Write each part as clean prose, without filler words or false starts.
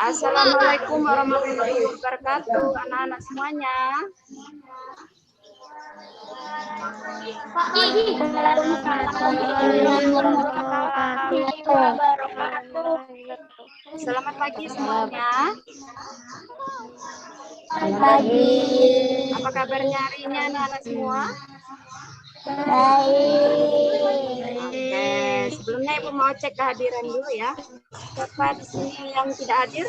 Assalamualaikum warahmatullahi wabarakatuh, anak-anak semuanya. Selamat pagi semuanya. Selamat pagi. Apa kabarnya hari ini anak-anak semua? Baik. Oke, sebelumnya Ibu mau cek kehadiran dulu ya. Siapa di sini yang tidak hadir?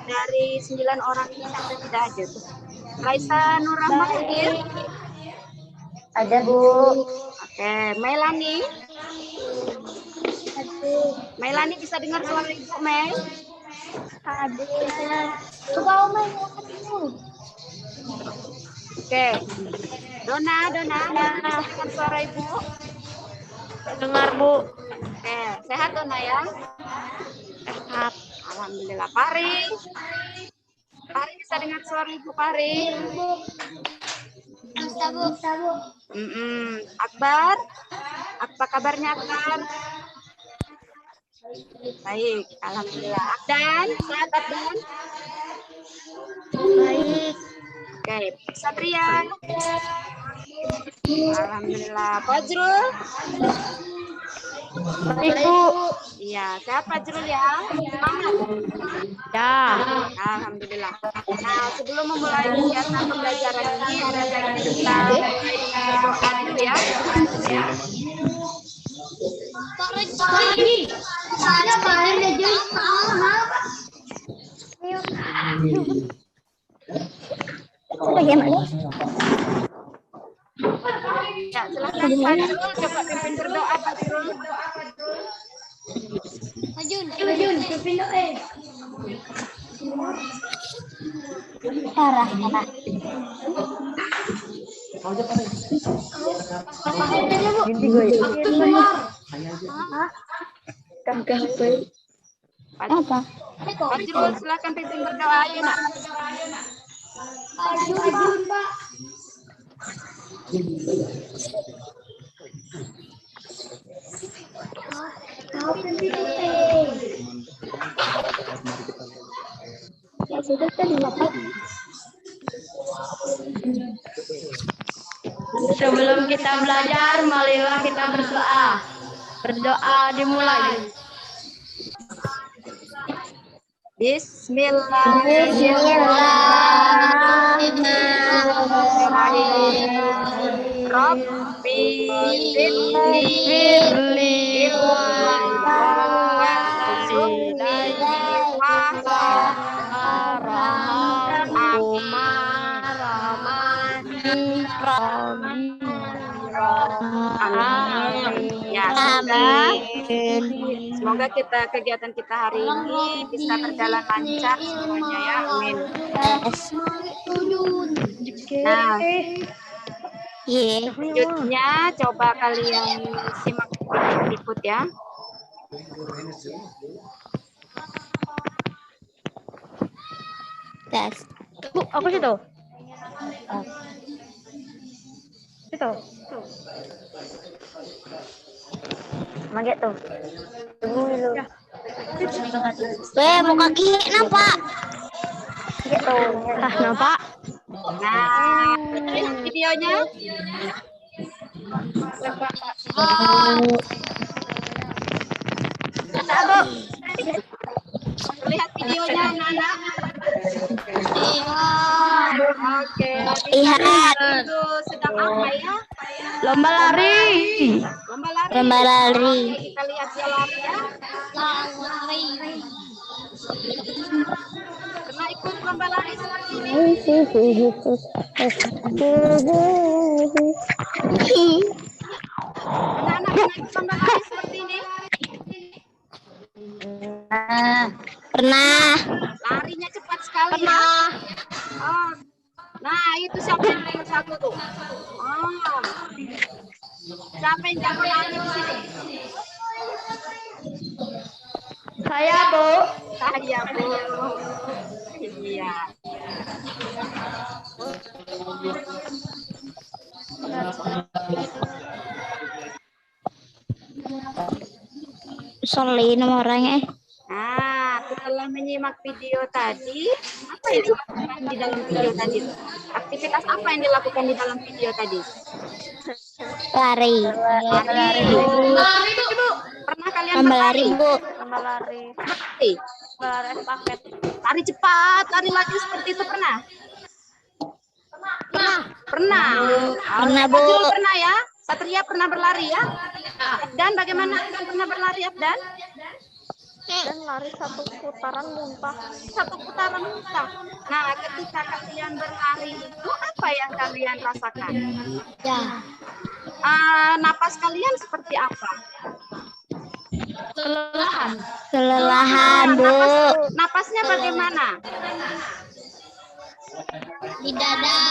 Dari 9 orang ini siapa yang tidak hadir? Raisa Nur Rahma hadir? Ada, Bu. Oke, Melani. Melani bisa dengar suara Ibu Mel? Hadir. Coba Oma ya. Oke. Dona bisa dengar suara Ibu? Dengar, Bu. Oke, sehat Dona ya? Sehat. Alhamdulillah. Pari bisa dengar suara Ibu Pari? Bisa, Bu. Akbar, apa kabarnya Akbar? Baik, alhamdulillah. Abdan, sehat Abdan? Baik. Oke, Satria. Alhamdulillah. Fajrul? Baik, Bu. Iya, sehat Fajrul ya? Semangat. Ya. Alhamdulillah. Nah, sebelum memulai kegiatan pembelajaran ini, ada baiknya kita berdoa dulu ya. Bagaimana? Ya, silakan Fajrul, coba pimpin berdoa Fajrul. Jun, pimpin doa. Arah. Apa? Fajrul, silakan pimpin berdoa ayo nak. Ajun, Pak. Kau pimpin doa. Ya sudah tadi dapat. Sebelum kita belajar, marilah kita berdoa. Berdoa dimulai. Bismillahirrahmanirrahim. Rabbi firli ya, semoga kegiatan kita hari ini bisa berjalan lancar semuanya ya, amin. Nah, selanjutnya coba kalian simak ikut ya. Tes. Bu, aku situ. Situ. Mangga tuh. Tunggu dulu. Ya. Muka kiri nampak. Gitu. Nampak. Nah, lihat videonya. Lihat videonya anak-anak. Oke. Lihat. Itu sedang apa ya? Lomba lari. Lomba lari. Oke, kita lihat dia lari ya. Pernah ikut lomba lari seperti ini? Anak-anak pernah ikut lomba lari seperti ini? Pernah. Larinya cepat sekali ya. Oh. Nah, itu siapa yang nomor 1 tuh? Oh. Siapa yang jago lari di sini? Saya, Bu. Saya, Bu. Iya. Soli nama orangnya. Nah, setelah menyimak video tadi, apa yang dilakukan di dalam video tadi? Aktivitas apa yang dilakukan di dalam video tadi? Lari. Lari. Pernah kalian Lari, berlari? Bu. Lomba lari. Lari. Lari estafet. Lari cepat, lari lagi seperti itu pernah? Pernah. Pernah, Bu. Fajrul pernah ya? Satria pernah berlari ya? Abdan bagaimana? Abdan pernah berlari, Abdan? Dan lari 1 putaran muntah. 1 putaran muntah. Nah, ketika kalian berlari itu apa yang kalian rasakan? Ya. Napas kalian seperti apa? Kelelahan, Bu. Napasnya bagaimana? Di dada.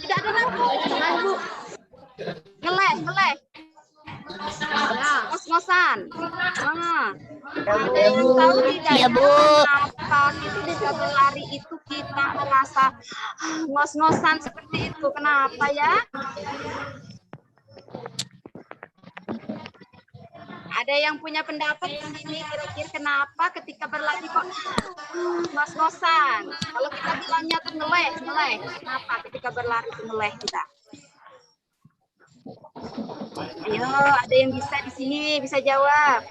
Tidak ada napas, Bu. Ngeleh. Ngos-ngosan. Ada yang tahu tidak? Iya, Bu. Kenapa ketika berlari itu kita merasa ngos-ngosan seperti itu? Kenapa ya? Ada yang punya pendapat di sini kira-kira kenapa ketika berlari kok ngos-ngosan? Kalau kita bilangnya tuh ngeleh. Kenapa ketika berlari tuh ngeleh kita? Ayo, ada yang bisa di sini bisa jawab.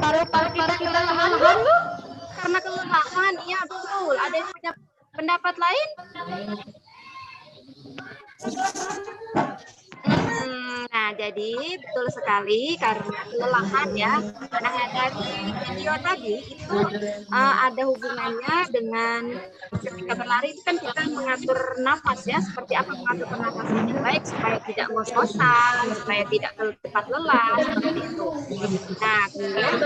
Paru-paru kita kelelahan. Karena kelelahan, iya betul. Ada yang punya pendapat lain? Nah, jadi betul sekali karena kelelahan ya. Nah, dari video tadi itu ada hubungannya dengan ketika berlari itu kan kita mengatur nafas ya, seperti apa mengatur pernapasan yang baik supaya tidak ngos-ngosan, supaya tidak cepat lelah seperti itu. Nah, kemudian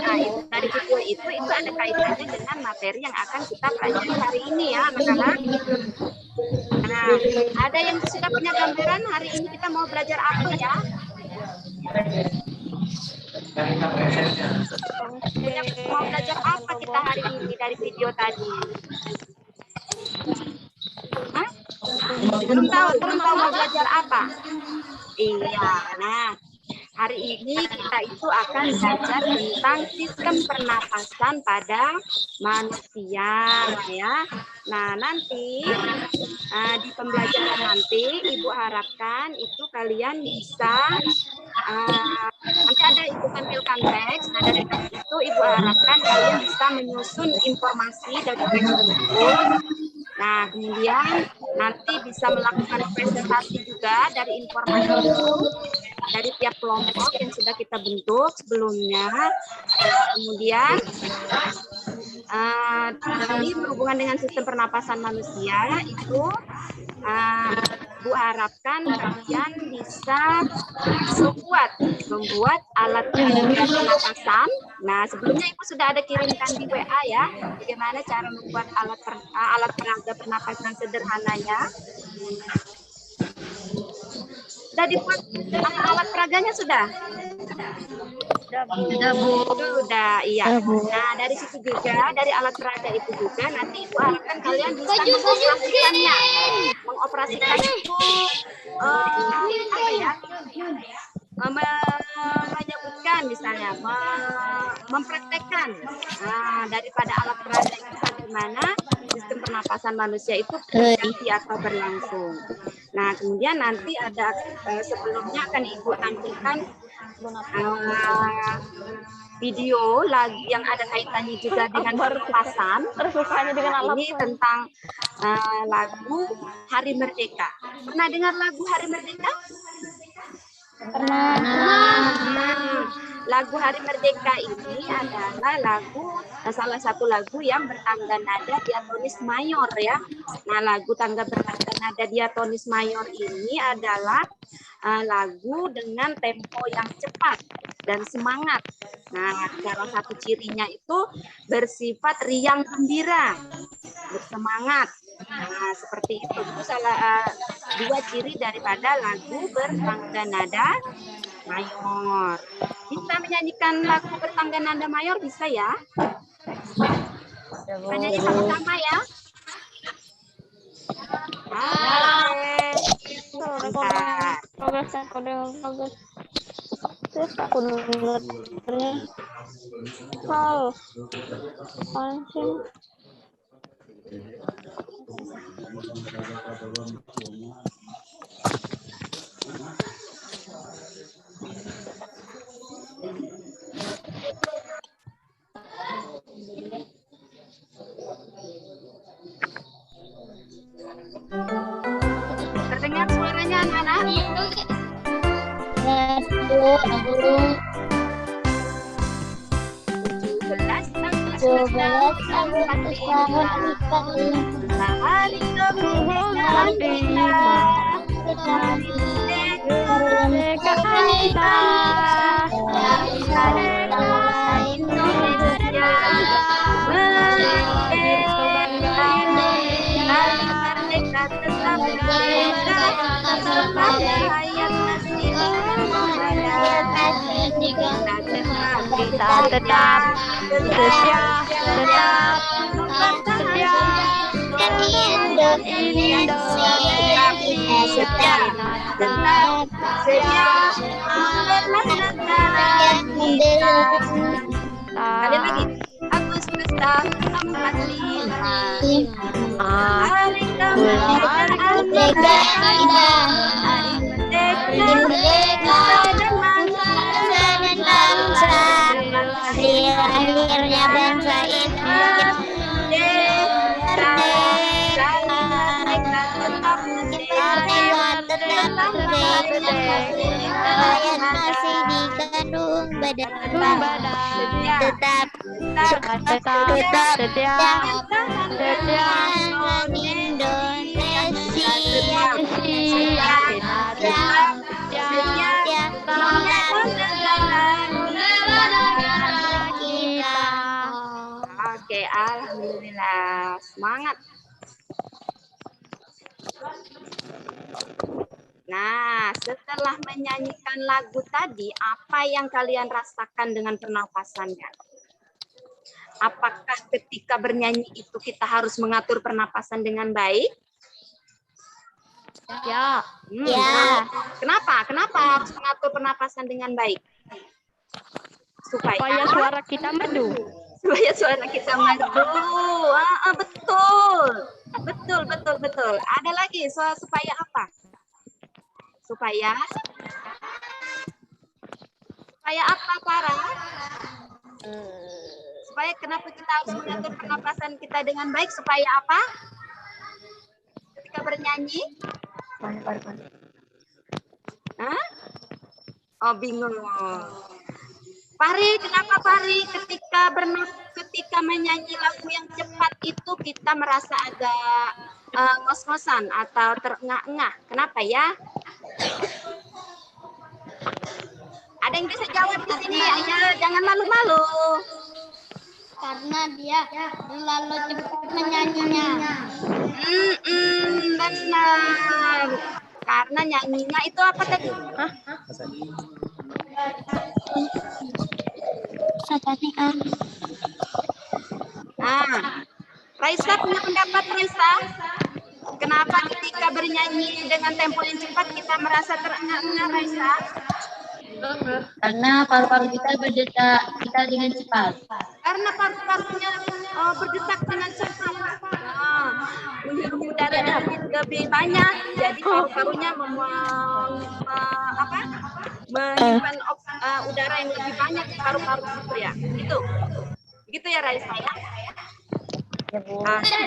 dari video itu ada kaitannya dengan materi yang akan kita pelajari hari ini ya, anak-anak. Nah, ada yang sudah punya gambaran hari ini kita mau belajar apa ya? Mau belajar apa kita hari ini dari video tadi? Hah? Belum tahu mau belajar apa? Iya, nah hari ini kita itu akan belajar tentang sistem pernapasan pada manusia ya. Nah, nanti di pembelajaran nanti Ibu harapkan itu kalian bisa nanti ada Ibu tampilkan teks. Nah, dari teks itu Ibu harapkan kalian bisa menyusun informasi dari teks tersebut. Nah, kemudian nanti bisa melakukan presentasi juga dari informasi itu dari tiap kelompok yang sudah kita bentuk sebelumnya. Kemudian tadi berhubungan dengan sistem pernapasan manusia itu Bu harapkan kalian bisa membuat alat peraga pernapasan. Nah, sebelumnya Ibu sudah ada kirimkan di WA ya, bagaimana cara membuat alat peraga pernapasan sederhananya. Sudah dibuat alat peraganya sudah? Sudah, Bu. Sudah, iya. Nah, dari situ juga, dari alat peraga itu juga, nanti Ibu harapkan kalian bisa mengoperasikan itu, apa ya? Menyebutkan misalnya, mempraktekkan daripada alat peraga itu bagaimana sistem pernapasan manusia itu berganti atau berlangsung. Nah, kemudian nanti ada sebelumnya akan Ibu tampilkan video lagi yang ada kaitannya juga dengan pernapasan. Ini tentang lagu Hari Merdeka. Pernah dengar lagu Hari Merdeka? Lagu Hari Merdeka ini adalah salah satu lagu yang bertangga nada diatonis mayor ya. Nah, lagu bertangga nada diatonis mayor ini adalah lagu dengan tempo yang cepat dan semangat. Nah, salah satu cirinya itu bersifat riang gembira, bersemangat. Nah, seperti itu. Itu salah dua ciri daripada lagu bertangga nada mayor. Bisa menyanyikan lagu bertangga nada mayor, bisa ya? Nyanyi sama-sama ya. Oke. Aku dengernya hal apaan sih? Terdengar suaranya anak-anak? Ya, Bu. 17 Agustus tahun hari kemerdekaan kita, Kemerdekaan kita, bangsa Indonesia, merdeka, hari merdeka tetap merdeka, selamanya hayat masih ada. kita tetap setia Kali lagi. Agustus tahun 45. Hari kemerdekaan kita. Hari merdeka dan bangsa. Hari lahirnya bangsa ini. Rakyat masih digandung badan, tetap Oke, alhamdulillah, semangat. Nah, setelah menyanyikan lagu tadi, apa yang kalian rasakan dengan pernapasannya? Apakah ketika bernyanyi itu kita harus mengatur pernapasan dengan baik? ya. ya. Kenapa? Kenapa harus mengatur pernapasan dengan baik? Supaya suara kita merdu. Supaya suara kita merdu. Betul. Betul. Ada lagi supaya apa? Supaya apa, Clara? Supaya kenapa kita harus mengatur pernapasan kita dengan baik? Supaya apa? Ketika bernyanyi? Hah? Oh, bingung. Pari, kenapa Pari ketika menyanyi lagu yang cepat itu kita merasa agak ngos-ngosan atau terengah-engah? Kenapa ya? Ada yang bisa jawab di sini? Ayo, jangan malu-malu. Karena dia terlalu cepat menyanyinya. Benar. Karena nyanyinya itu apa tadi? Raisa punya pendapat, Raisa? Kenapa ketika bernyanyi dengan tempo yang cepat kita merasa terengah-engah, Raisa? Karena paru-paru kita berdetak kita dengan cepat. Karena paru-parunya berdetak dengan cepat. Menghirup udara lebih banyak, jadi paru-parunya menyimpan udara yang lebih banyak di paru-paru itu ya. Gitu ya Raisa ya. Oke.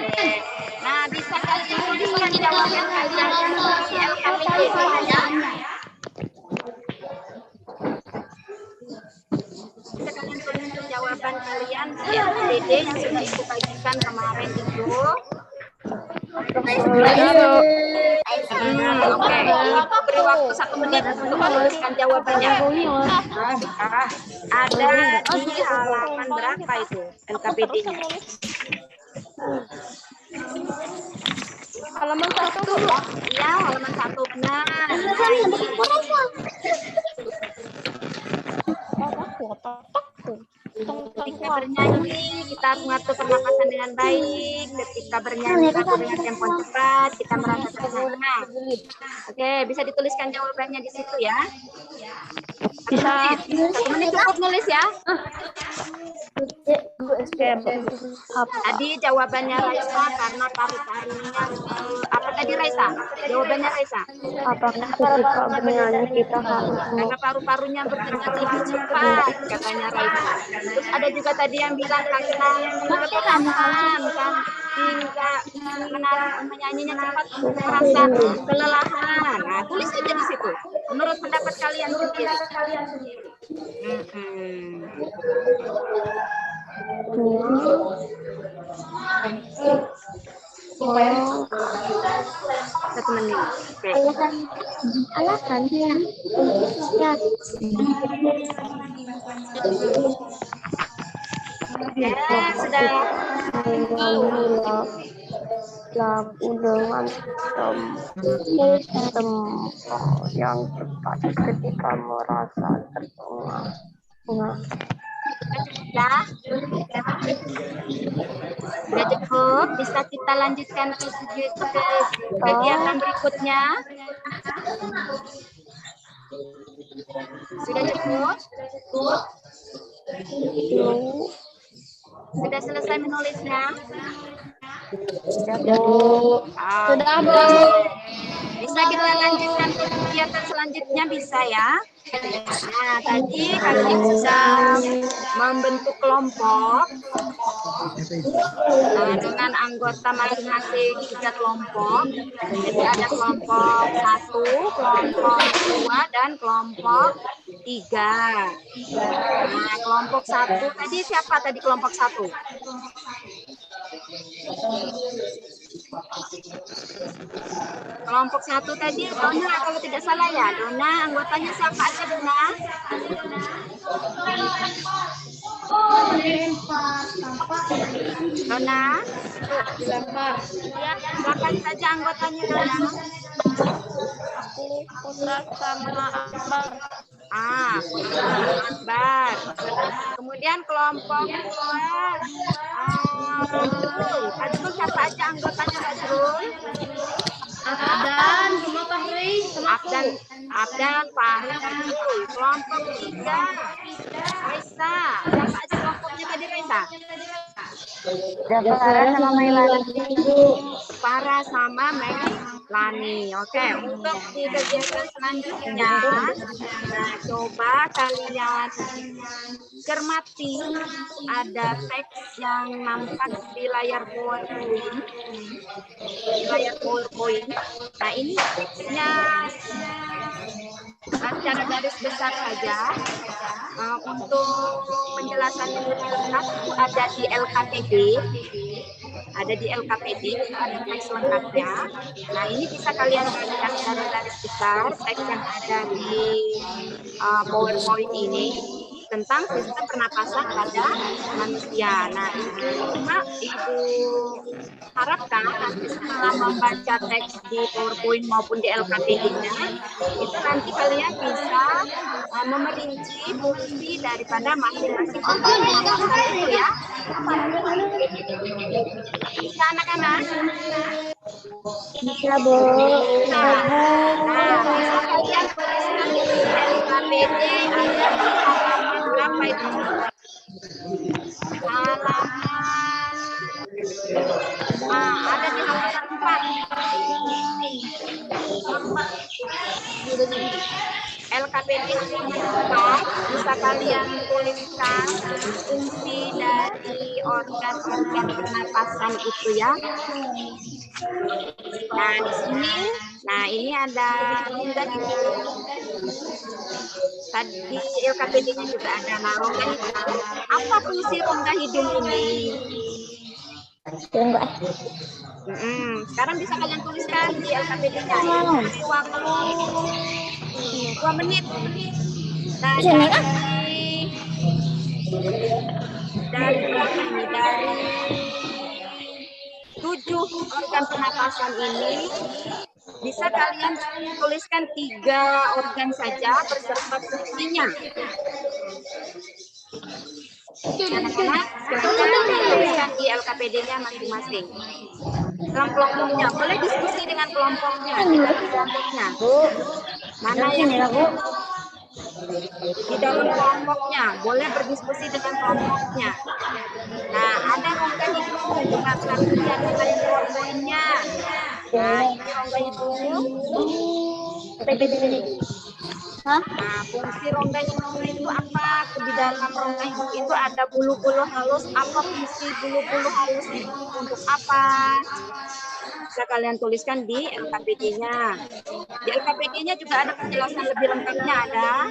Nah, bisa kalian tuliskan jawaban kalian di LKPD ya. Bisa kalian tuliskan jawaban kalian di LKPD yang sudah aku bagikan kemarin itu. Oke, beri waktu 1 menit untuk menuliskan jawabannya. Ada di halaman berapa itu LKPD-nya? Halaman 1. Iya, halaman 1. Nah, ketika bernyanyi kita harus mengatur pernapasan dengan baik. Ketika bernyanyi lagu dengan tempo cepat kita merasa terengah-engah. Oke, bisa dituliskan jawabannya di situ ya. 1 menit cukup nulis ya. Tadi jawabannya Raisa karena paru-parunya apa tadi Raisa? Jawabannya Raisa. Apakah ketika bernyanyi kita harus Karena paru-parunya berdetak lebih cepat katanya Raisa. Terus ada juga tadi yang bilang karena kelelahan kan hingga menyanyinya cepat merasa kelelahan. Nah, tulis aja di situ. Menurut pendapat kalian sendiri. Satu menit. Oke. alasan ya. Ya, sudah. Lagu dengan tempo yang cepat ketika merasa terengah-engah. Ya. Sudah cukup. Bisa kita lanjutkan ke kegiatan berikutnya. Sudah cukup? Sudah selesai menulisnya? Sudah, Bu. Sudah, Bu. Bisa kita lanjutkan ke kegiatan selanjutnya, bisa ya? Nah, tadi kalian sudah membentuk kelompok dengan anggota masing-masing 3 kelompok. Jadi ada kelompok 1, kelompok 2, dan kelompok 3. Nah, kelompok 1 tadi siapa tadi kelompok 1? Kelompok 1 tadi Dona kalau tidak salah ya. Dona, anggotanya siapa aja Dona? Dona? Ya, silakan saja anggotanya Dona. Putra sama Akbar. Akbar. Kemudian kelompok 2. Fajrul siapa aja anggotanya Fajrul? Abdan, Fahri. Kelompok 3. Raisa. Siapa aja kelompoknya tadi Raisa? Farah sama Mailani. Farah sama Mailani. Oke, untuk di kegiatan selanjutnya, nah, coba kalian cermati ada teks yang nampak di layar PowerPoint. Nah, ini teksnya secara garis besar saja. Untuk penjelasannya lebih lengkap ada di LKPD. Ada teks lengkapnya. Nah, ini bisa kalian baca secara garis besar teks yang ada di PowerPoint ini tentang sistem pernapasan pada manusia. Nah, Ibu harapkan nanti setelah membaca teks di PowerPoint maupun di LKPD-nya, itu nanti kalian bisa memerinci fungsi daripada masing-masing organ pernapasan itu ya. Bisa anak-anak? Bisa, Bu. Nah, bisa kalian tuliskan di LKPD ada di halaman berapa itu? Ada di halaman 4. LKPD halaman 4 bisa kalian tuliskan fungsi dari organ-organ pernapasan itu ya. Nah, di sini, ini ada rongga hidung. Tadi LKPD-nya juga ada. Nah, rongga hidung. Apa fungsi rongga hidung ini? Sekarang bisa kalian tuliskan di LKPD-nya. Dari waktu 2 menit. Nah, dari 7 organ pernapasan ini bisa kalian tuliskan 3 organ saja beserta fungsinya. Anak-anak silakan tuliskan di LKPD-nya masing-masing. Dalam kelompoknya, boleh diskusi dengan kelompoknya. Mana yang di dalam kelompoknya, boleh berdiskusi dengan kelompoknya. Nah, ada rongga hidung, gunakan saja desain PowerPoint-nya. Nah, ini rongga hidung. Nah, fungsi rongga hidung itu apa? Di dalam rongga hidung itu ada bulu-bulu halus. Apa fungsi bulu-bulu halus itu? Untuk apa? Bisa kalian tuliskan di LKPD-nya. Di LKPD-nya juga ada penjelasan lebih lengkapnya ada.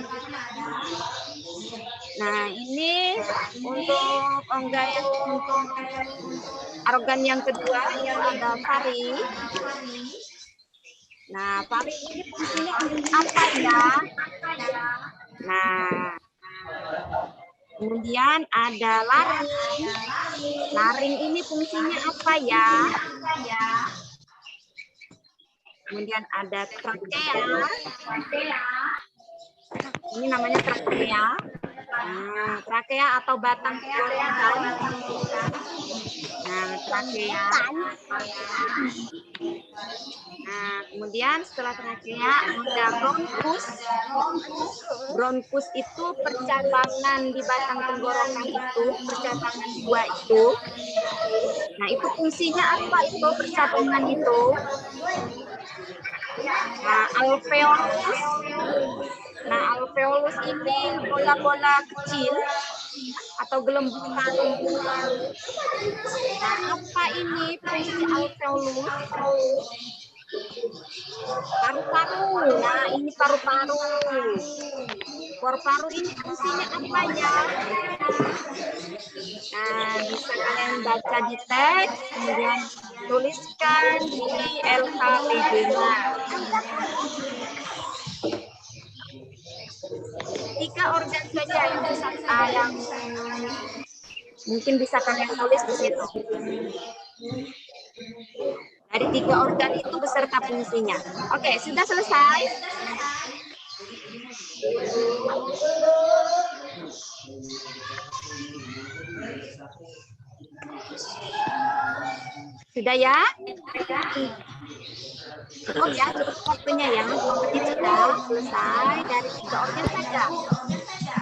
Nah, ini untuk rongga yang untuk organ yang kedua itu ada pari. Nah, pari ini fungsinya untuk apa ya? Nah, kemudian ada laring. Laring ini fungsinya apa ya? Kemudian ada trakea. Ini namanya trakea. Nah, trakea atau batang tenggorokan. Nah, trakea. Nah, kemudian setelah trakea ada bronkus. Bronkus itu percabangan di batang tenggorokan itu, percabangan dua itu. Nah, itu fungsinya apa itu percabangan itu? Nah, alveolus. Nah, alveolus ini bola-bola kecil atau gelembung paru. Nah, apa ini fungsi alveolus? Paru-paru. Nah, ini paru-paru. Paru-paru ini fungsinya apa ya? Nah, bisa kalian baca di teks, kemudian tuliskan di LKPD-nya. 3 organ saja yang bisa yang mungkin bisa kalian tulis di situ. Dari 3 organ itu beserta fungsinya. Oke, sudah selesai. Sudah ya? Cukup ya, cukup waktunya ya. Berarti sudah selesai dari 3 organ saja.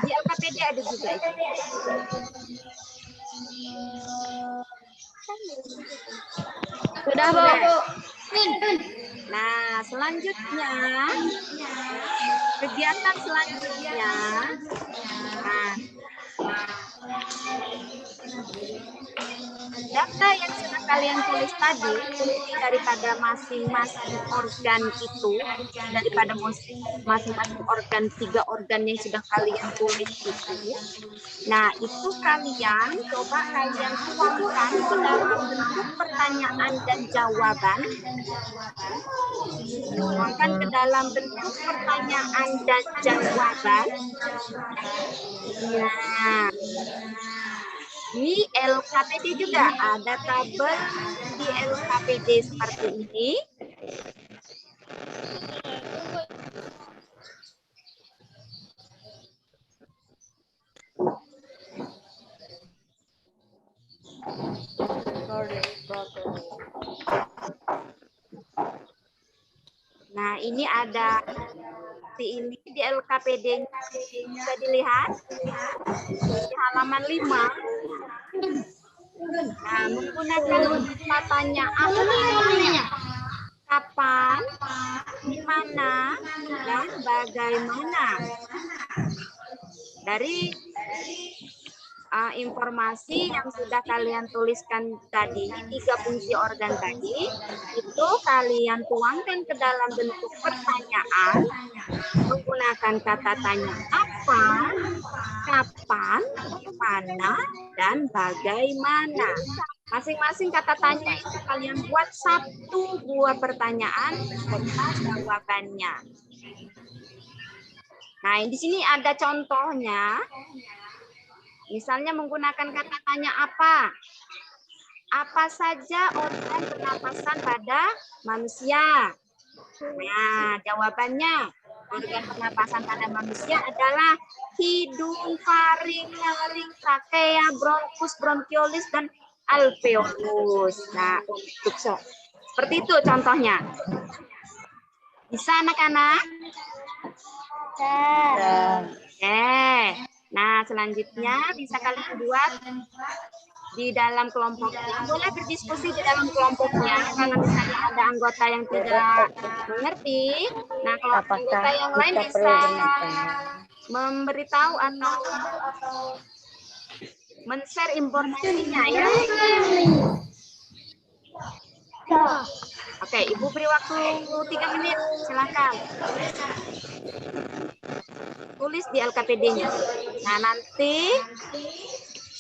Di LKPD ada juga itu. Sudah, Bu. Nah, selanjutnya kegiatan selanjutnya. Nah, data yang sudah kalian tulis tadi, fungsi daripada masing-masing organ itu, daripada masing-masing organ, 3 organ yang sudah kalian tulis itu. Nah, itu kalian coba kalian tuangkan ke dalam bentuk pertanyaan dan jawaban. Tuangkan ke dalam bentuk pertanyaan dan jawaban. Nah, di LKPD juga ada tabel di LKPD seperti ini. Nah, ini ada seperti ini di LKPD bisa dilihat di halaman 5. Nah, menggunakan pertanyaan kapan, di mana, dan bagaimana. Dari informasi yang sudah kalian tuliskan tadi, 3 fungsi organ tadi, itu kalian tuangkan ke dalam bentuk pertanyaan menggunakan kata tanya apa, kapan, di mana, dan bagaimana. Masing-masing kata tanya itu kalian buat 1 buah pertanyaan beserta jawabannya. Nah, di sini ada contohnya. Misalnya menggunakan kata tanya apa? Apa saja organ pernapasan pada manusia? Nah, jawabannya organ pernapasan pada manusia adalah hidung, faring, laring, trakea, bronkus, bronchiolis, dan alveolus. Nah, untuk seperti itu contohnya. Bisa anak-anak? Nah, selanjutnya bisa kalian buat di dalam kelompoknya. Boleh berdiskusi di dalam kelompoknya. Kalau misalnya ada anggota yang tidak mengerti, nah kalau anggota yang lain bisa memberitahu atau men-share informasinya ya. Oke, Ibu beri waktu 3 menit. Silakan. Tulis di LKPD-nya. Nah, nanti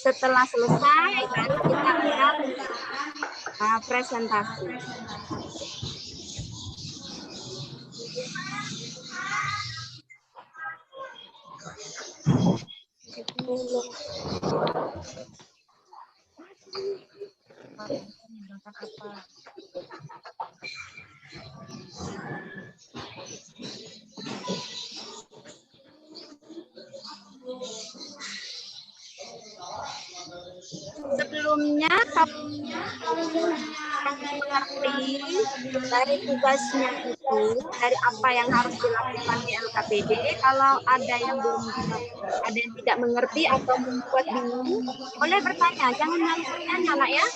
setelah selesai baru kita akan presentasi. Sebelumnya mengerti dari tugasnya itu, dari apa yang harus dilakukan di LKPD. Kalau ada yang belum, ada yang tidak mengerti atau membuat bingung, boleh bertanya. Jangan malu bertanya, nak ya.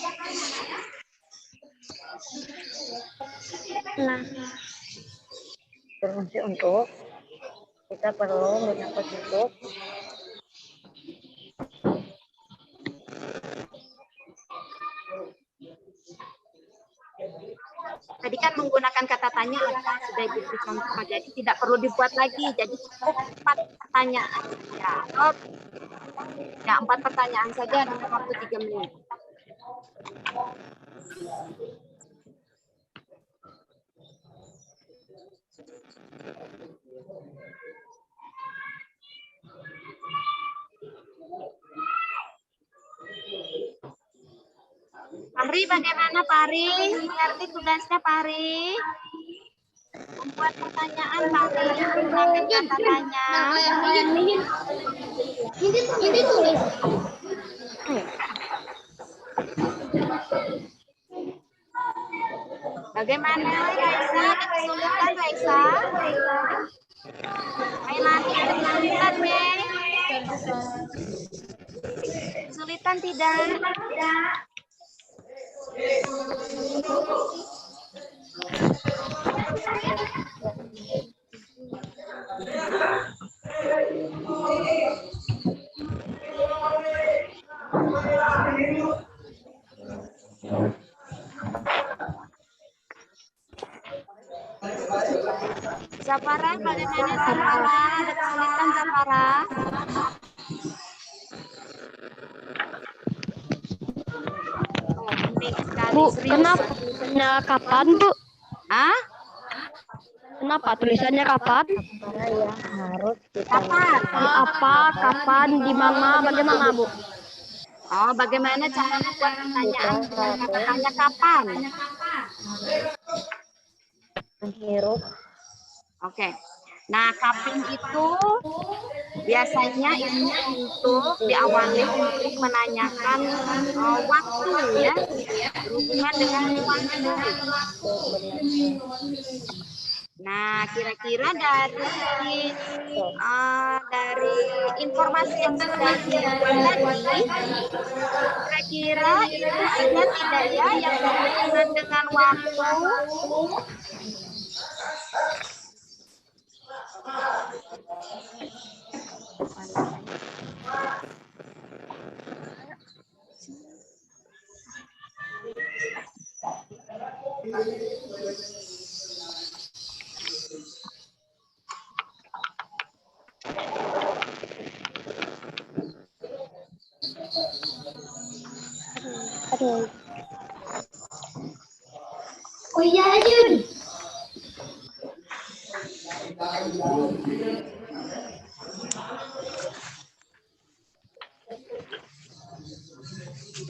Berfungsi untuk kita perlu menyangkut hidup. Tadi kan menggunakan kata tanya ada sudah diberi contoh, jadi tidak perlu dibuat lagi. Jadi cukup 4 pertanyaan saja. Ya, 4 pertanyaan saja dengan waktu 3 menit. Pari, bagaimana Pari? Mengerti tugasnya Pari? Membuat pertanyaan Pari, menggunakan kata tanya. Ini tulis. Bagaimana Raisa? Ada kesulitan Raisa? Ailani ada kesulitan Mei? Kesulitan tidak? Zafara, bagaimana Zafara? Ada kesulitan Zafara? Bu, kenapa kapan, Bu? Hah? Kenapa tulisannya kapan? Karena yang harus kita Kapan? Apa, kapan, di mana, bagaimana, Bu? Oh, bagaimana cara membuat pertanyaan dengan kata tanya kapan? menghirup. Oke. Nah, kapan itu biasanya itu untuk diawali untuk menanyakan waktu ya, berhubungan dengan waktu. Nah, kira-kira dari informasi yang sudah dibuat tadi, kira-kira itu ada tidak ya yang berhubungan dengan waktu? Oh iya, Jun.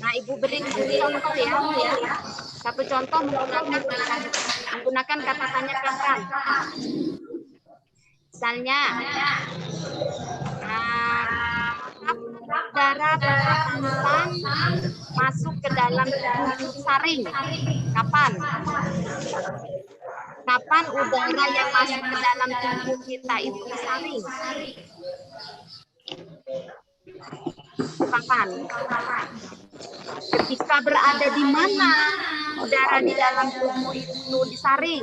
Nah, Ibu beri contoh ya. Satu contoh menggunakan kata tanya kapan. Misalnya, udara berpapasan masuk ke dalam tubuh saring. Kapan? kapan udara yang masuk ke dalam tubuh kita itu disaring? Kapan? Ketika berada di mana udara di dalam tubuh itu disaring?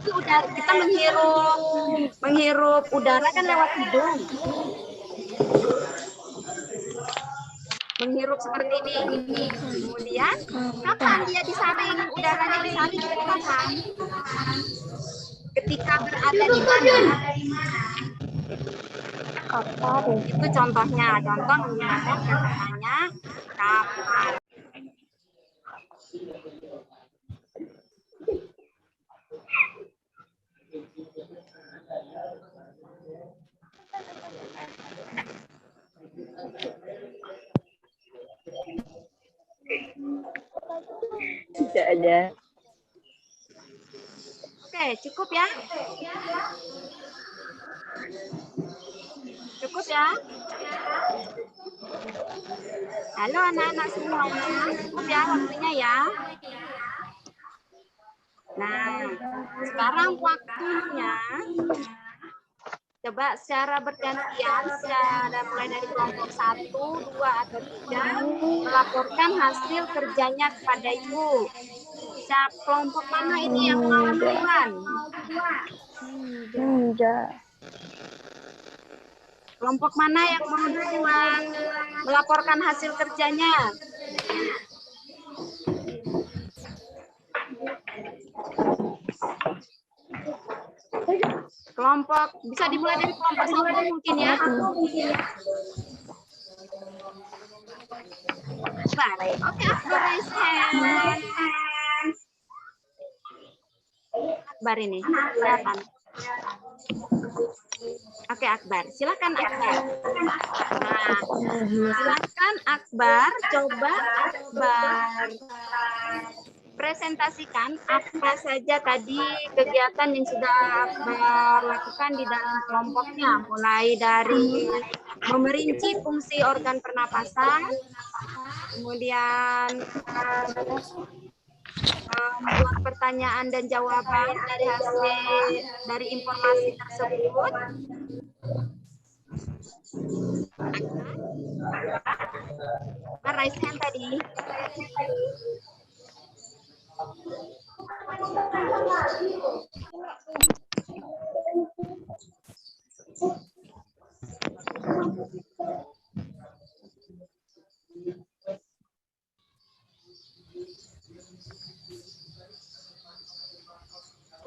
Itu udara, kita menghirup udara kan lewat hidung. Menghirup seperti ini. Kemudian kapan dia disaring? Udaranya disaring itu kapan? Ketika berada di mana? Itu contohnya. Contoh menggunakan kata tanya kapan. Tidak ada. Oke, cukup ya? Cukup ya? Halo anak-anak semuanya, cukup ya waktunya ya? Nah, sekarang waktunya coba secara bergantian, secara mulai dari kelompok 1, 2, atau 3, melaporkan hasil kerjanya kepada ibu. Kelompok mana ini yang mau duluan? Kelompok mana yang mau duluan melaporkan hasil kerjanya? Kelompok, bisa dimulai dari kelompok 1 mungkin ya. Baik, oke, Akbar raise hand. Akbar ini, kelihatan. Oke, Akbar, silakan Akbar. Nah, silakan Akbar, coba Akbar presentasikan apa saja tadi kegiatan yang sudah Akbar lakukan di dalam kelompoknya, mulai dari memerinci fungsi organ pernapasan, kemudian membuat pertanyaan dan jawaban dari hasil dari informasi tersebut. Raise hand tadi.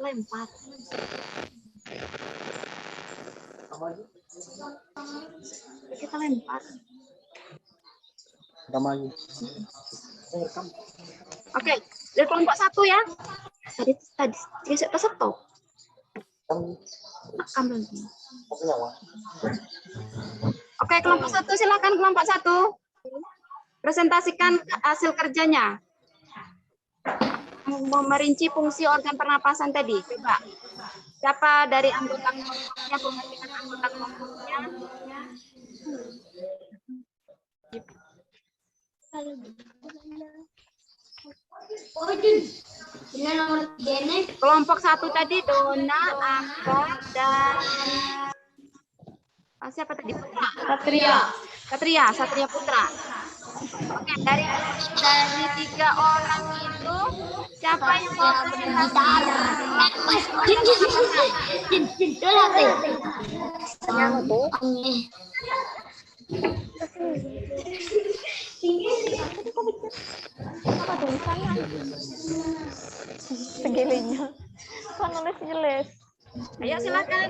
Lempar. Kita lempar. Oke, dari kelompok 1 ya. Tadi kita stop. Oke, kelompok 1 silakan kelompok 1. Presentasikan hasil kerjanya. Merinci fungsi organ pernapasan tadi. Coba. Siapa dari anggota kelompoknya, perhatikan anggota kelompoknya. Kelompok 1 tadi Dona, Akbar, dan siapa tadi? Putra. Satria Putra. Oke, dari 3 orang itu siapa yang mau presentasi? Segininya kan nulis jelas. Ayo silakan.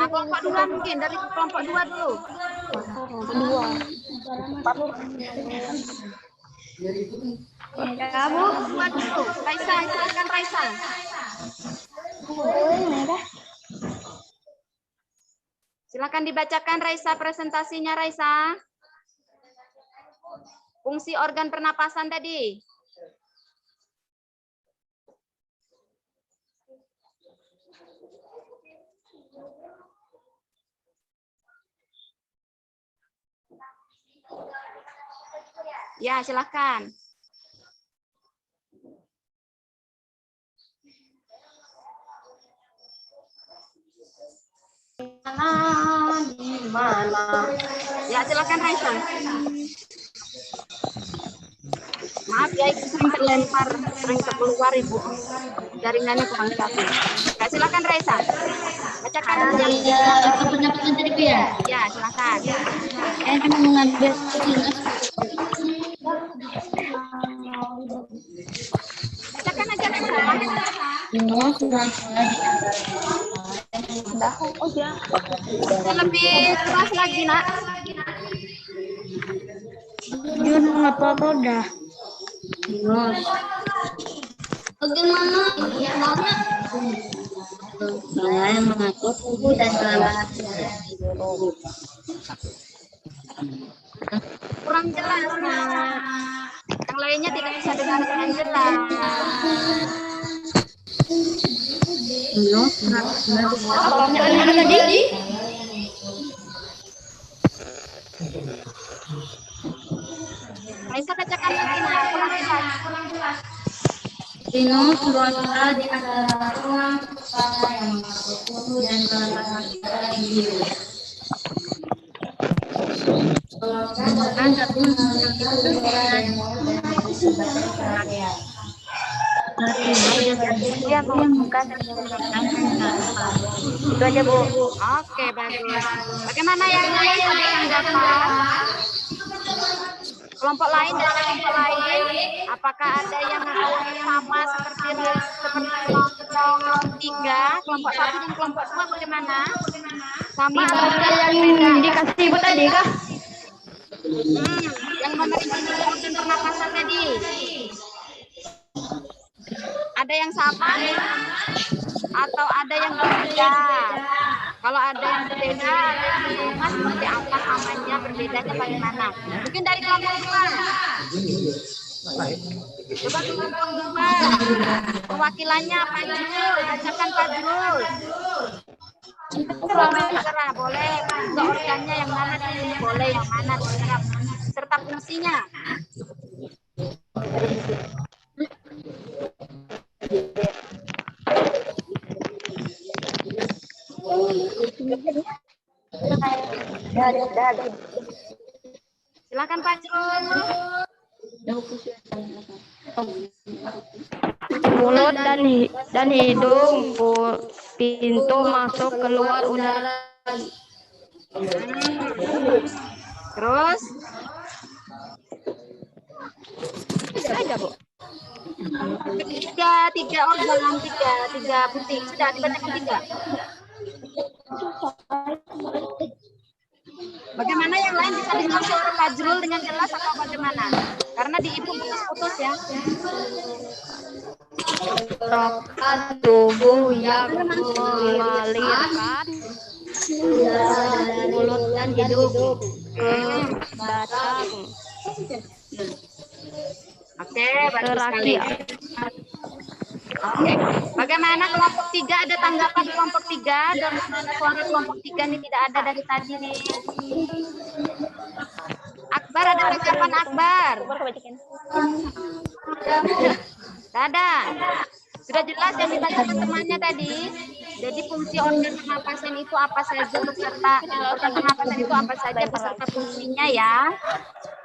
Kelompok 2 mungkin, dari kelompok 2 dulu. 2. Kamu 2 dulu. Raisa, silakan Raisa. Silakan dibacakan Raisa presentasinya Raisa. Fungsi organ pernapasan tadi. Ya, silakan. di mana? Ya, silakan Raisa. Maaf ya, Ibu sering terlempar, sering keluar Ibu. Jaringannya kurang stabil. Ya, silakan Raisa. Bacakan. Pendapat tadi Bu ya? Ya, silakan. Saya mau ngambil Bacakan aja Raisa. Binus sura-sura di Dah, oh ya. Lebih keras lagi, Nak. Jun apa-apa udah. Binus. Bagaimana? Ya, mana? Saya mengaku tubuh dan selamat. Kurang jelas, Nak. Yang lainnya tidak bisa dengar dengan jelas. Binus sura-sura di Pertanyaannya apa tadi? Raisa bacakan lagi, Nak. Kurang jelas. Binus sura-sura di antara ruang kepala yang mengaku tubuh dan selamat kita di biru. Ada pun yang itu dan Iya, bukan. Itu aja, Bu. Oke, bagus. Bagaimana yang lain? Ada tanggapan? Kelompok lain dan kelompok lain, apakah ada yang sama seperti kelompok 3, kelompok 1 dan kelompok 2 bagaimana? Sama atau Yang beda? dikasih Ibu tadi kah? Yang menerima organ pernapasan tadi. Ada yang sama atau ada yang berbeda? Kalau ada yang berbeda, sama seperti apa samanya, berbedanya bagaimana? Mungkin dari kelompok 2. Coba kelompok 2. Perwakilannya Pak Jul, bacakan Pak Jul. Terserah, boleh. Juga organnya yang mana dipilih, boleh yang mana terserah. Serta fungsinya. Silakan Pak Jul. Mulut dan hidung, pintu masuk keluar udara. Terus Aja, Bu. tiga organ, tiga penting. Sudah dibacakan 3. Bagaimana yang lain bisa dengar suara Pak Jul dengan jelas atau bagaimana? Karena di Ibu putus-putus ya. Rokat tubuh yang mengalirkan mulut dan hidung ke batang Oke, bagus Teraki. sekali. Oke. Bagaimana kelompok 3, ada tanggapan kelompok 3? Dan suara kelompok 3 ini tidak ada dari tadi nih. Akbar, ada tanggapan Akbar? Tidak ada. Sudah jelas yang dibacakan temannya tadi. Jadi fungsi organ pernapasan itu apa saja beserta organ pernapasan itu apa saja beserta fungsinya ya.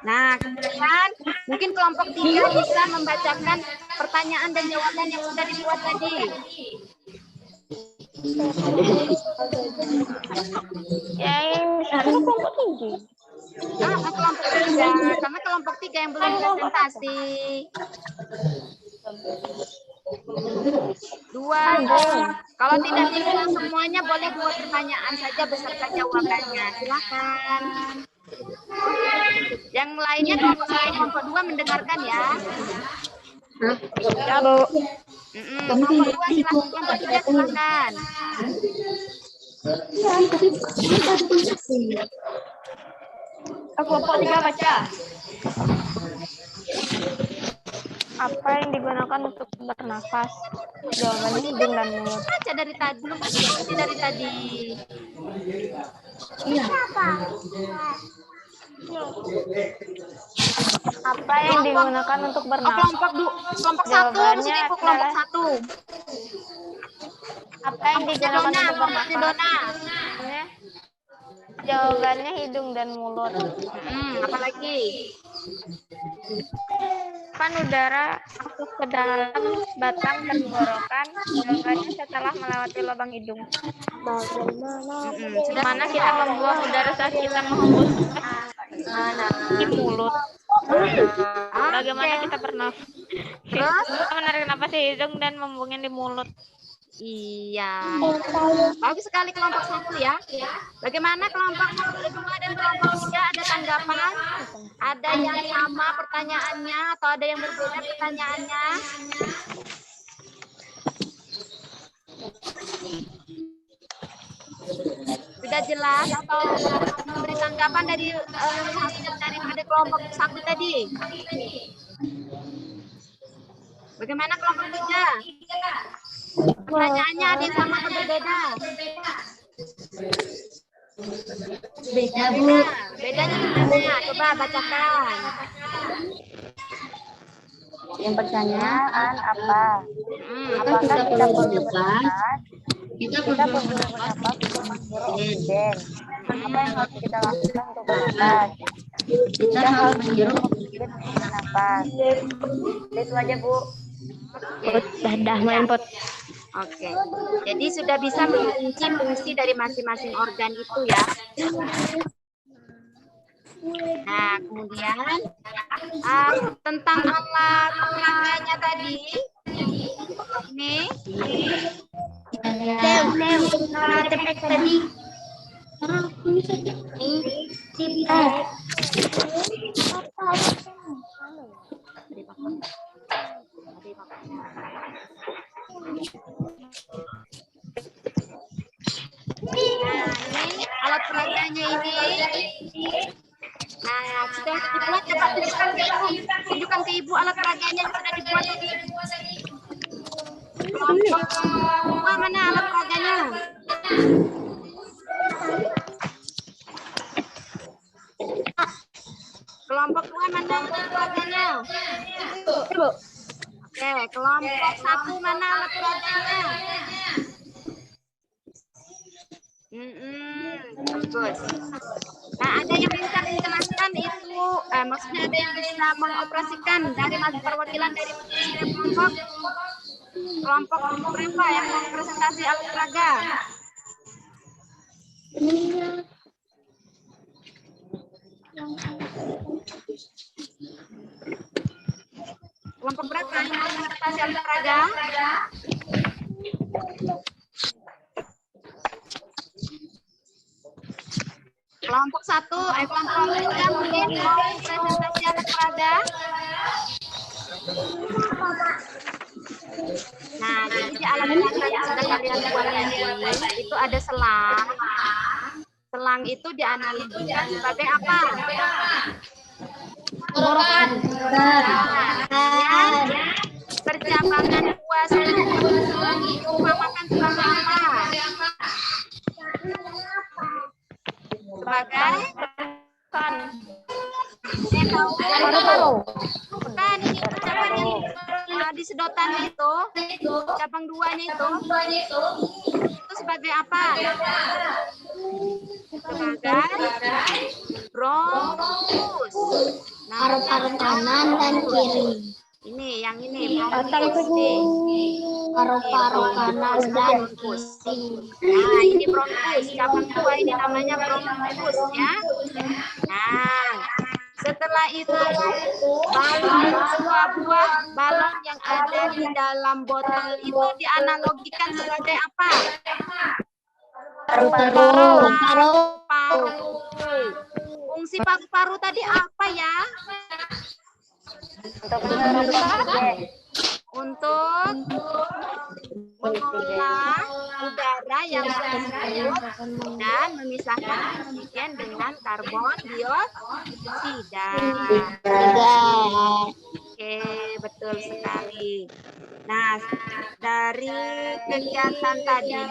Nah, kemudian mungkin kelompok 3 bisa membacakan pertanyaan dan jawaban yang sudah dibuat tadi. Yang kelompok 3. Kelompok 3, karena kelompok 3 yang belum presentasi. 2. Kalau tidak bisa semuanya boleh buat pertanyaan saja beserta jawabannya. Silakan. Yang lainnya kelompok 1, kelompok 2 mendengarkan ya. Ya, Bu. Kelompok 2 silakan, kelompok 3 silakan. Kelompok 3 baca. Apa yang digunakan untuk bernafas? Jawabannya hidung dan mulut. Baca dari tadi, belum baca dari tadi. Apa yang digunakan untuk bernafas? Kelompok satu, Jawabannya sini Bu, kelompok adalah satu. apa yang digunakan untuk Kelompoknya bernafas? Dona. Jawabannya hidung dan mulut. Apalagi? Kapan udara masuk ke dalam batang tenggorokan? Jawabannya setelah melewati lubang hidung. Mana kita membuang udara saat kita menghembus di mulut? Bagaimana kita bernafas? Terus? Kita menarik napas di hidung dan membuangnya di mulut. Iya. Bagus sekali kelompok satu ya. Bagaimana kelompok kedua dan kelompok tiga, ada tanggapan? Ada yang sama pertanyaannya atau ada yang berbeda pertanyaannya? Sudah jelas atau memberi tanggapan dari dari kelompok satu tadi? Bagaimana kelompok tiga? Pertanyaannya ada yang sama atau berbeda? Beda, Bu. Bedanya gimana? Coba bacakan. Yang pertanyaan apa? Apakah Kita kita perlu perlu bernafas? Kita Kita perlu perlu bernafas bernafas untuk menghirup oksigen. Apa yang harus kita lakukan untuk bernafas? Kita harus menghirup Oksigen untuk bernafas. Itu aja, Bu. Dah main pot. Oke. Jadi sudah bisa merinci fungsi dari masing-masing organ itu ya. Nah, kemudian tentang alat peraganya tadi. Ini. tadi. Nah, ini alat peraganya ini. Nah, sudah dibuat ya Pak, tunjukkan ke Ibu. Tunjukkan ke Ibu alat peraganya yang sudah dibuat tadi. Kelompok dua mana alat peraganya? Kelompok dua mana alat peraganya? Oke, kelompok satu mana alat peraganya? Bagus. Nah, ada yang bisa menjelaskan itu, maksudnya ada yang bisa mengoperasikan dari perwakilan dari setiap kelompok. Kelompok berapa yang presentasi alat peraga? Kelompok berapa yang presentasi alat peraga? Kelompok satu, kelompok tiga mungkin mau presentasi alat peraga. Nah, jadi alat peraga yang sudah kalian buat tadi itu ada selang. Selang itu dianalogikan sebagai apa? Tenggorokan. Percabangan buah diumpamakan sebagai apa? Sebagai Paru-paru. bukan ini ucapan yang di sedotan itu, cabang duanya itu sebagai apa? Sebagai bronkus. Nah, Paru-paru kanan dan kiri. ini yang ini bronkus nih. Paru-paru kanan dan kiri. Nah, ini bronkus, cabang dua ini namanya bronkus ya. Nah, setelah itu balon, sebuah buah balon yang ada di dalam botol itu dianalogikan sebagai apa? Paru-paru. Paru. Fungsi paru-paru tadi apa ya? Untuk mengolah udara yang masuk dan memisahkan oksigen dengan karbon dioksida. Oke, betul sekali. Nah, dari kegiatan tadi,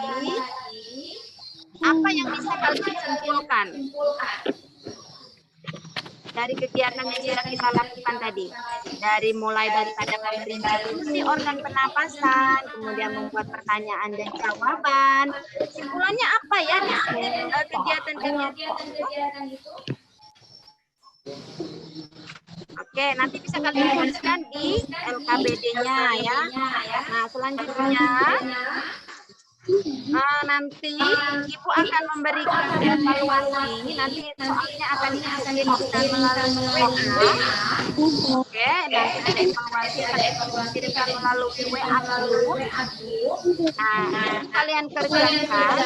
apa yang bisa kalian simpulkan? dari kegiatan yang sudah kita lakukan tadi. Dari mulai daripada memberi instruksi organ pernapasan, kemudian membuat pertanyaan dan jawaban. Kesimpulannya apa ya kegiatan-kegiatan itu? Oke, nanti bisa kalian tuliskan di LKBD-nya ya. Nah, selanjutnya nanti Ibu akan memberikan evaluasi. Nanti soalnya akan dikirimkan melalui WA. Oke, nanti ada evaluasi akan dikirimkan melalui WA dulu. Nah, kalian kerjakan.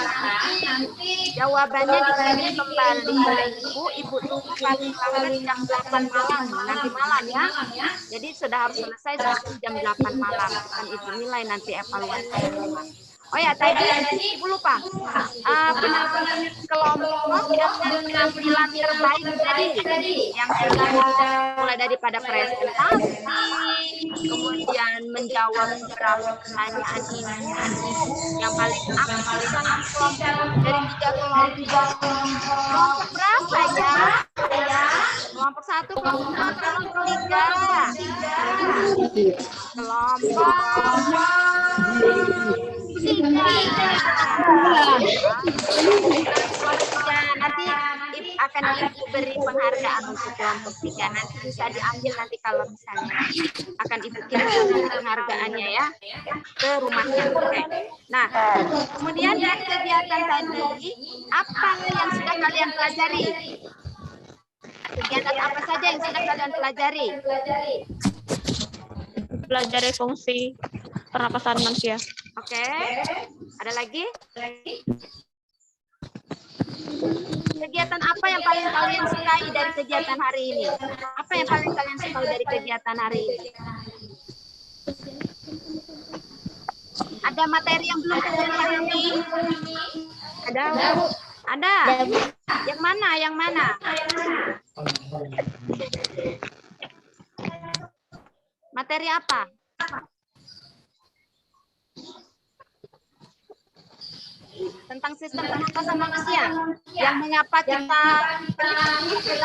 Nanti jawabannya dikirim kembali oleh Ibu tunggu paling lambat jam 8 malam. Nanti malam ya. Jadi sudah harus selesai sampai jam 8 malam. Akan Ibu nilai nanti evaluasi. Oh ya, tadi Ibu lupa. Penampilan kelompok yang penampilan terbaik tadi yang sudah mulai daripada presentasi, kemudian menjawab beberapa pertanyaan ini. Yang paling aktif dalam kelompok dari 3 kelompok. Kelompok berapa ya? Kelompok 1, kelompok 2, kelompok 3. Kelompok 3. Nanti akan Ibu beri penghargaan untuk kelompok 3. Nanti bisa diambil nanti kalau misalnya akan Ibu kirim penghargaannya ya ke rumahnya. Oke. Nah, kemudian dari kegiatan tadi, apa yang sudah kalian pelajari? Kegiatan apa saja yang sudah kalian pelajari? Pelajari fungsi pernapasan manusia. Oke. Ada lagi? Kegiatan apa yang paling kalian sukai dari kegiatan hari ini? Apa yang paling kalian sukai dari kegiatan hari ini? Ada materi yang belum kalian pahami? Ada? Ada? Yang mana? Yang mana? Materi apa? Tentang sistem pernapasan manusia. Yang mengapa kita pernapasan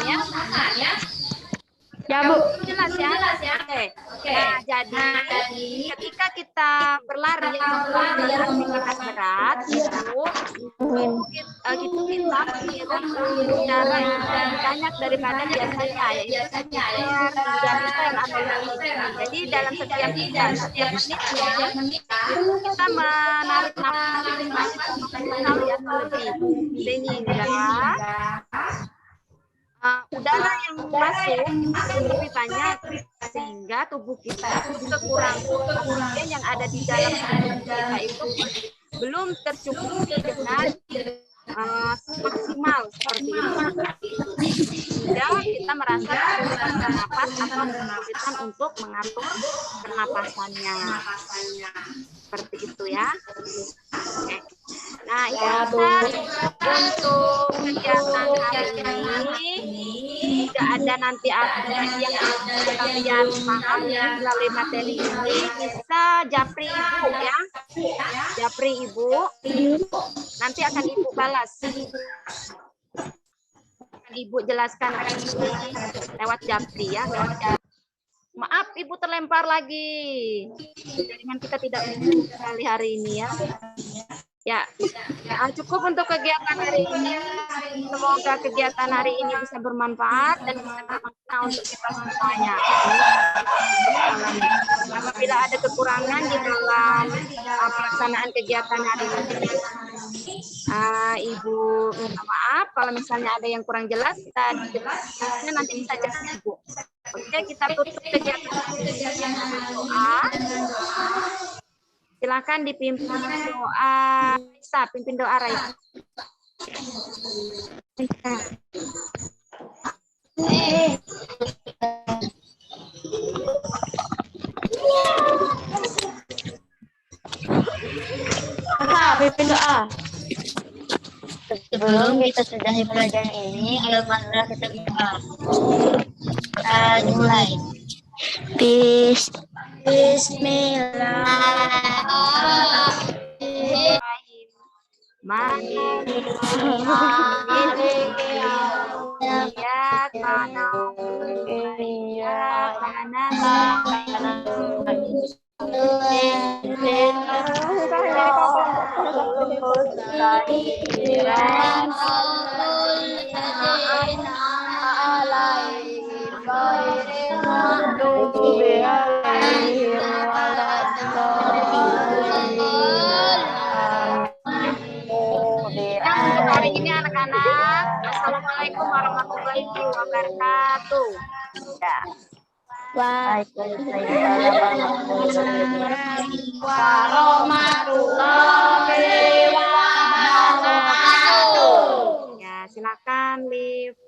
ya? Ya, Bu. Jelas ya? Oke. Nah, jadi ketika kita berlari atau melakukan aktivitas berat, itu kita menghirup udara yang banyak daripada biasanya, yaitu jadi dalam setiap menit kita menarik nafas sekali atau lebih, sehingga udara yang masuk itu lebih banyak, sehingga tubuh kita itu kekurangan oksigen yang ada di dalam tubuh kita itu belum tercukupi dengan maksimal seperti itu. Sehingga kita merasa kesulitan bernapas atau kesulitan untuk mengatur pernapasannya. Seperti itu ya. Oke. Nah, untuk kegiatan hari ini tidak ada nanti aktivitas yang kalian pahami melalui materi ini, bisa japri Ibu ya. Japri Ibu. Nanti akan Ibu balas. Akan Ibu jelaskan lewat japri ya. Maaf, Ibu terlempar lagi. Jaringan kita tidak bisa sekali hari ini ya. Ya, cukup untuk kegiatan hari ini. Semoga kegiatan hari ini bisa bermanfaat dan bisa bermanfaat untuk kita semuanya. Apabila ada kekurangan di dalam pelaksanaan kegiatan hari ini, Ibu minta maaf. Kalau misalnya ada yang kurang jelas, kita jelaskan nanti bisa jelas Ibu. Oke, kita tutup kegiatan doa. Silakan dipimpin doa. Raisa, pimpin doa Raisa. Pimpin doa. Sebelum kita sudahi pelajaran ini, ayo marilah kita berdoa. Dimulai. Bismillahirrahmanirrahim. Yang untuk hari ini anak-anak, Assalamualaikum warahmatullahi wabarakatuh. Ya. Warahmatullahi wabarakatuh. Ya, silakan Liv.